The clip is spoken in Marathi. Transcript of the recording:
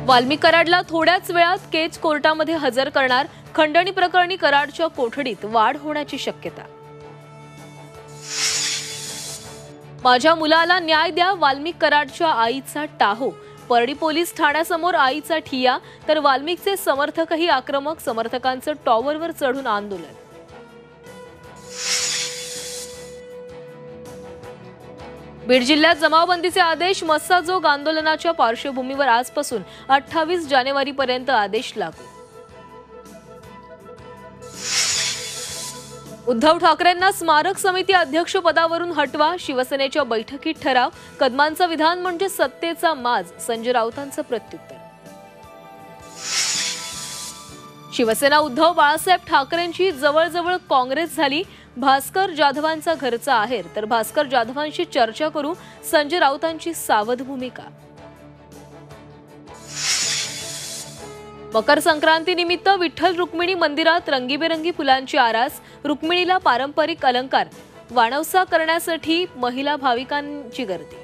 वाल्मिक कराडला थोड्याच वेळात केज कोर्टामध्ये हजर करणार। खंडणी प्रकरणी कराडच्या कोठडीत वाढ होण्याची शक्यता। माझ्या मुलाला न्याय द्या, वाल्मिक कराडच्या आईचा टाहो। परडी पोलीस ठाण्यासमोर आईचा ठिय्या, तर वाल्मिकचे समर्थकही आक्रमक। समर्थकांचं टॉवरवर चढून आंदोलन। बीड जिल्ह्यात जमावबंदीचे आदेश। मस्साजोग आंदोलनाच्या पार्श्वभूमीवर आजपासून 28 जानेवारीपर्यंत आदेश लागू। उद्धव ठाकरेंना स्मारक समिती अध्यक्ष पदावरून हटवा। शिवसेनेच्या बैठकीत ठराव। कदमांचं विधान म्हणजे सत्तेचा माज। संजय राऊतांचं प्रत्युत्तर। शिवसेना उद्धव बाळासाहेब ठाकरेंची जवळजवळ काँग्रेस झाली। भास्कर जाधवांचा घरचा आहेर, तर भास्कर जाधवांशी चर्चा करू। संजय राऊतांची सावध भूमिका। मकर संक्रांतीनिमित्त विठ्ठल रुक्मिणी मंदिरात रंगीबेरंगी फुलांची आरास। रुक्मिणीला पारंपरिक अलंकार, वाणवसा करण्यासाठी महिला भाविकांची गर्दी।